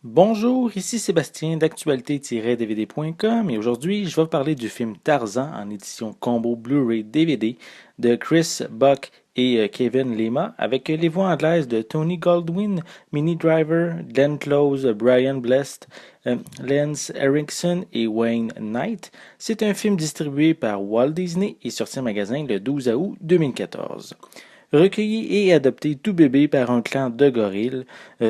Bonjour, ici Sébastien d'actualité-dvd.com et aujourd'hui je vais vous parler du film Tarzan en édition combo Blu-ray DVD de Chris Buck et Kevin Lema avec les voix anglaises de Tony Goldwyn, Minnie Driver, Glenn Close, Brian Blessed, Lance Henriksen et Wayne Knight. C'est un film distribué par Walt Disney et sorti en magasin le 12 août 2014. Recueilli et adopté tout bébé par un clan de gorilles,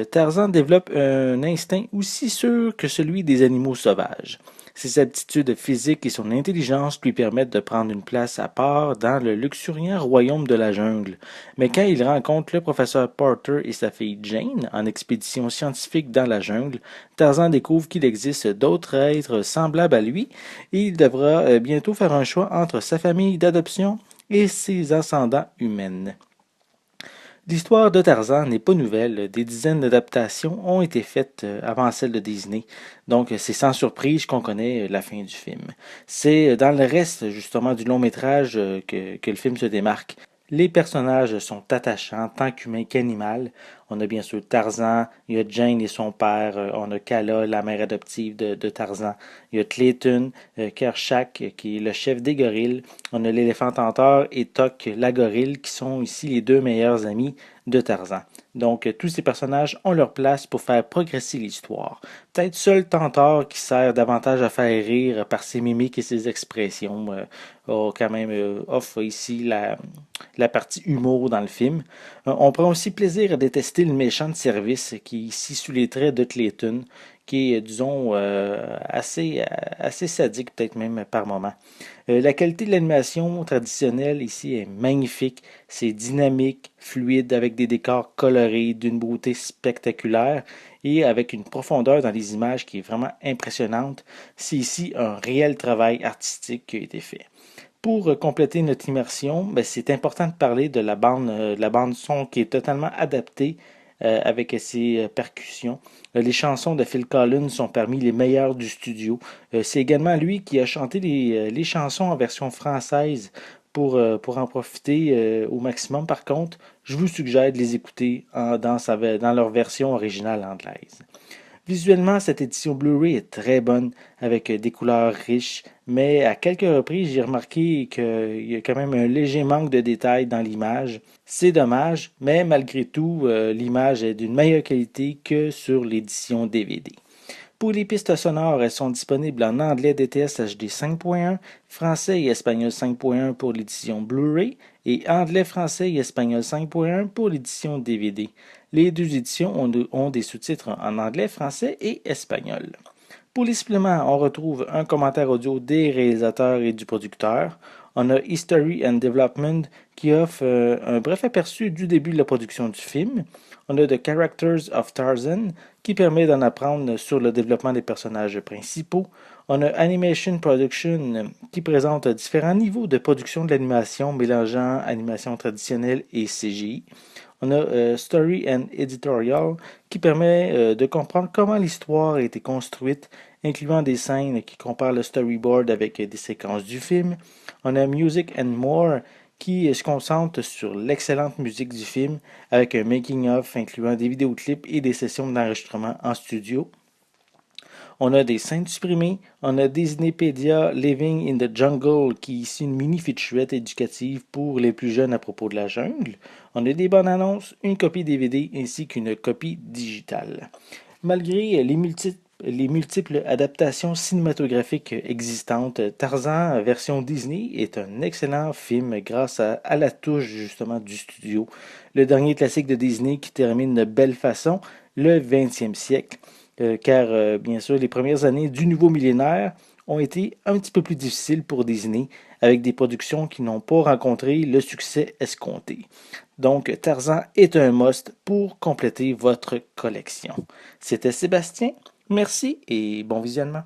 Tarzan développe un instinct aussi sûr que celui des animaux sauvages. Ses aptitudes physiques et son intelligence lui permettent de prendre une place à part dans le luxuriant royaume de la jungle. Mais quand il rencontre le professeur Porter et sa fille Jane en expédition scientifique dans la jungle, Tarzan découvre qu'il existe d'autres êtres semblables à lui et il devra bientôt faire un choix entre sa famille d'adoption et ses ascendants humains. L'histoire de Tarzan n'est pas nouvelle. Des dizaines d'adaptations ont été faites avant celle de Disney. Donc, c'est sans surprise qu'on connaît la fin du film. C'est dans le reste, justement, du long métrage que le film se démarque. Les personnages sont attachants, tant qu'humains qu'animal. On a bien sûr Tarzan, il y a Jane et son père, on a Kala, la mère adoptive de Tarzan, il y a Clayton, Kershak, qui est le chef des gorilles, on a l'éléphant tenteur et Tok, la gorille, qui sont ici les deux meilleurs amis de Tarzan. Donc, tous ces personnages ont leur place pour faire progresser l'histoire. Peut-être seul Tentor, qui sert davantage à faire rire par ses mimiques et ses expressions, quand même offre ici la partie humour dans le film. On prend aussi plaisir à détester le méchant de service qui est ici sous les traits de Clayton, qui est, disons, assez sadique peut-être même par moment. La qualité de l'animation traditionnelle ici est magnifique. C'est dynamique, fluide, avec des décors colorés, d'une beauté spectaculaire et avec une profondeur dans les images qui est vraiment impressionnante. C'est ici un réel travail artistique qui a été fait. Pour compléter notre immersion, ben, c'est important de parler de la bande son qui est totalement adaptée avec ses percussions. Les chansons de Phil Collins sont parmi les meilleures du studio. C'est également lui qui a chanté les chansons en version française pour en profiter au maximum. Par contre, je vous suggère de les écouter dans leur version originale anglaise. Visuellement, cette édition Blu-ray est très bonne, avec des couleurs riches, mais à quelques reprises, j'ai remarqué qu'il y a quand même un léger manque de détails dans l'image. C'est dommage, mais malgré tout, l'image est d'une meilleure qualité que sur l'édition DVD. Pour les pistes sonores, elles sont disponibles en anglais DTS HD 5.1, français et espagnol 5.1 pour l'édition Blu-ray et anglais, français et espagnol 5.1 pour l'édition DVD. Les deux éditions ont des sous-titres en anglais, français et espagnol. Pour les suppléments, on retrouve un commentaire audio des réalisateurs et du producteur. On a History and Development qui offre un bref aperçu du début de la production du film. On a The Characters of Tarzan qui permet d'en apprendre sur le développement des personnages principaux. On a Animation Production qui présente différents niveaux de production de l'animation mélangeant animation traditionnelle et CGI. On a Story and Editorial qui permet de comprendre comment l'histoire a été construite, incluant des scènes qui comparent le storyboard avec des séquences du film. On a Music and More qui se concentre sur l'excellente musique du film avec un making-of incluant des vidéoclips et des sessions d'enregistrement en studio. On a des scènes supprimées, on a Disneypedia Living in the Jungle qui est ici une mini featurette éducative pour les plus jeunes à propos de la jungle. On a des bonnes annonces, une copie DVD ainsi qu'une copie digitale. Malgré les multiples adaptations cinématographiques existantes, Tarzan version Disney est un excellent film grâce à la touche justement du studio. Le dernier classique de Disney qui termine de belle façon le 20e siècle, car bien sûr les premières années du nouveau millénaire ont été un petit peu plus difficiles pour Disney, avec des productions qui n'ont pas rencontré le succès escompté. Donc, Tarzan est un must pour compléter votre collection. C'était Sébastien. Merci et bon visionnement.